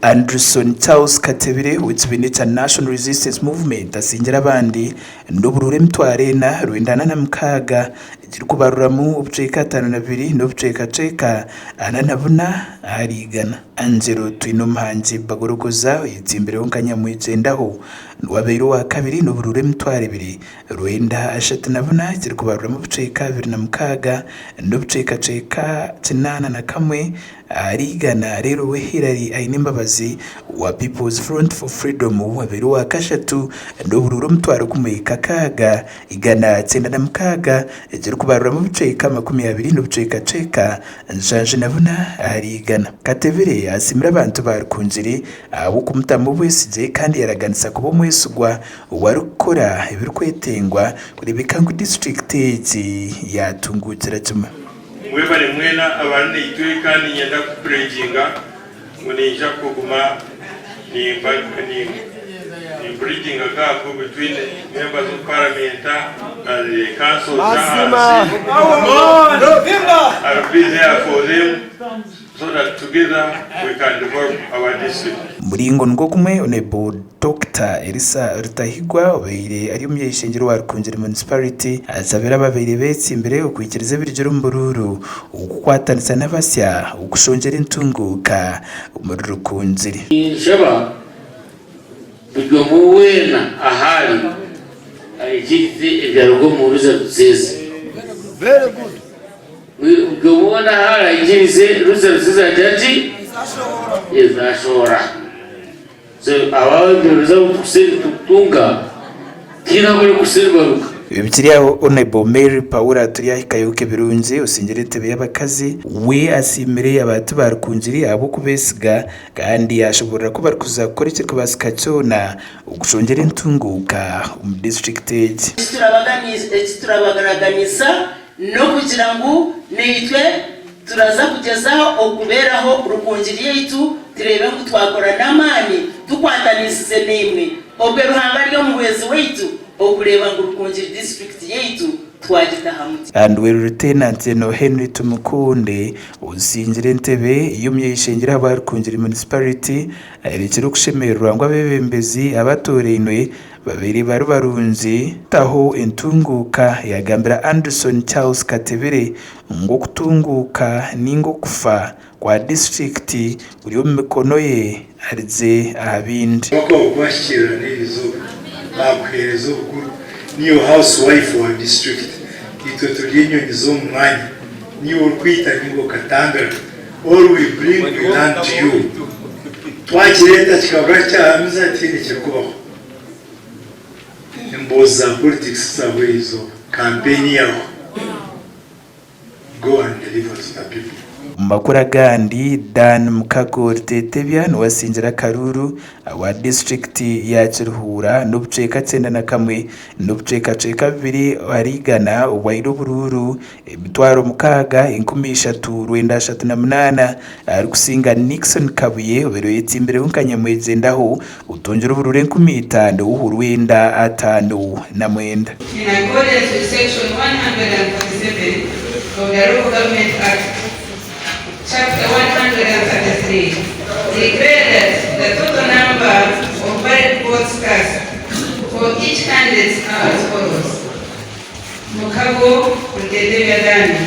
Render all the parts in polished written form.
Anderson Charles Katebere w'Itsibini International Resistance Movement asingira abandi n'uburure mtwarena rwendana na mkaga kubaruramu ubuceka 52 n'ubuceka ananabuna harigana Angelo Twinomuhangi bagorogoza yitsimbere wonkanyamwicendaho wabeiro wa kabiri n'uburure mtware 2 rwenda ashatanabuna kubaruramu ubuceka 26 n'ubuceka 81 arigana rero we Hillary Ainimbabazi wa People's Front for Freedom wabeiro wa kashatu n'uburure mtware kumeka kaga igana 96 kubarura mu buceka 20 n'ubuceka njanje nabona arigana Katebere asimira abantu barukunjiri abo kumutamu bwesije kandi yaraganisa kubo mwesugwa warukora ibirukwetengwa kuri Bikangu district yatungukira cyuma mwebale mwena abandi itwe kandi nyenda kupreginga munisha kuguma ni bridging a gap between members of parliament and the council. I'll be there for them so that together we can develop our district. Muringo ngo kumwe onebo Dr. Elisa Rutahigwa obeire ari umyeshengero wa Rukunjiri municipality azabera babiri betsi imbere ukwikirize birjero mbururu ukwatanisa n'abasya ukushongera intunguka muri Rukunjiri. Shaba Bujyo muwena ahali ayigize ibyarugo mu ruza ruzize. Very good. Bujyo muwena ahali ayigize ruza ruzize atati izashora. So abawe biruza kutunga kina muri kuserbaruka. Bibikiriyaho Honorable Mary Paula Turiya Kayoke Birunzi usingire tebe y'abakazi we asimire abantu barukunjiri abo kubesiga kandi yashobora kuba kuzakora icyo kubasikacyona ugushongera intunguka mu district age. Turabagaraganyisa no kugira ngo nitwe turaza kugezaho okuberaho Rukunjiri yitu turebe ngo twakora namani tukwatanisize nimwe obwe ruhanga ryo mu wezi wetu okureba ngo Rukunjiri district yitu twagita hamwe. And we Lieutenant no Henry Tumukunde usingire ntebe y'umyeshengera abarukunjiri municipality aherekera kushemerwa ngo abebembezi abatorenwe babiri barunzi taho intunguka yagambira Anderson Charles Katebere ngo kutunguka ningo kufa kwa district uri mu mikono ye arize ahabindi bako kwashira n'izo bakwerezo niyo housewife wa district ito tugenyo nizo mwanya niyo kwita ningo katangara all we bring the land to you twakireta kikabura cyamiza tini cyakubaho imboza politics zabo izo campaign yaho go and deliver to the people. Makura gandi Dan Mukagorte Tebya wasinjira Karuru wa district ya Kiruhura n'ubuceka 91 n'ubuceka 2 arigana wairo bururu bitwaro mukaga 13 ari kusinga Nixon Kabuye obero yitimbere unkanyamwezendaho utongera uburure 15 uhurwenda atano na mwenda. In accordance with section 147 of the Local Government Act Chapter 133 declare that the total number of valid votes cast for each candidate are as follows: Mukago Brigadier Dani,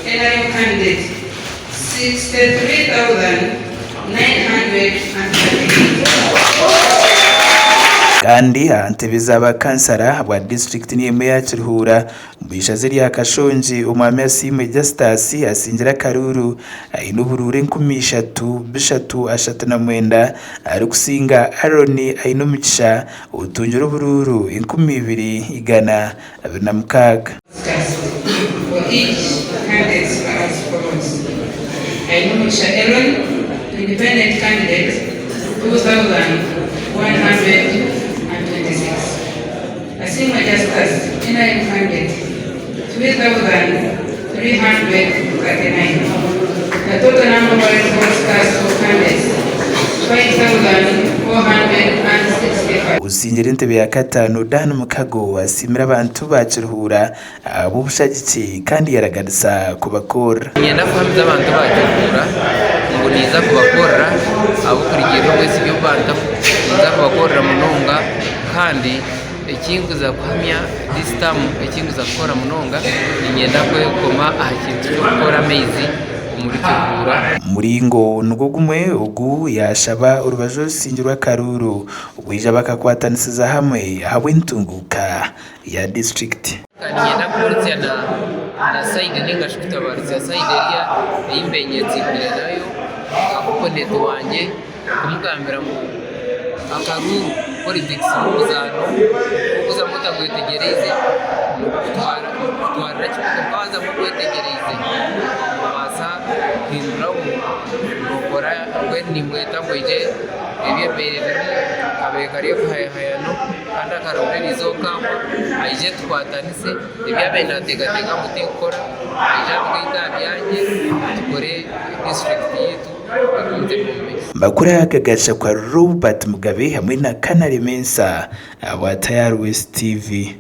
NRM candidate 63,938. Kandi antebeza abakansara wa district n'imwe ya Kiruhura mbishaze rya Kashonji umwami asimwe Justus asingira Karuru ayin'uburure 13 ari kusinga Aaron ayin'umugisha utungira ubururu 20 na mukaga. For each candidate as follows: Ayin'umugisha Aaron, independent candidate 2,126. Asimwe Justus, NRM candidate 3,339. The total number of votes cast for candidates 5,400. 465. Usingira intebe ya katanu Dan Mukago asimira abantu baciruhura ab'ubushagiki kandi yaragarisa kubakora. Ngenda kwamiza abantu baciruhura ngo niza kubakora abo kurigero wese byo banta niza kubakora munonga kandi ekinguza kwamya this time ekinguza gukora munonga ngenda kwekoma ahakintu gukora amezi umurikura muringo nugugumwe ugu yashaba urubajo singirwa karuru ubwija bakakwatanisiza hamwe hawe ntunguka ya district ngenda kurutya na side ninga shufita barutya side area imbenyezi mbere nayo akuponete wanje kumugambira ngo akaruru politics muzano kuza muta kwetegereze twara cyangwa baza mu kwetegereze masa hindura ukora we ni mweta ngoje ebye bere abekariye hayano kandi akarore rizoka aije twatanise ebya benategatega muti gukora aije twita byanye tukore district yitu Bakura akagasha kwa Robert Mugabe hamwe na Kanari Mensa wa Tayari West TV.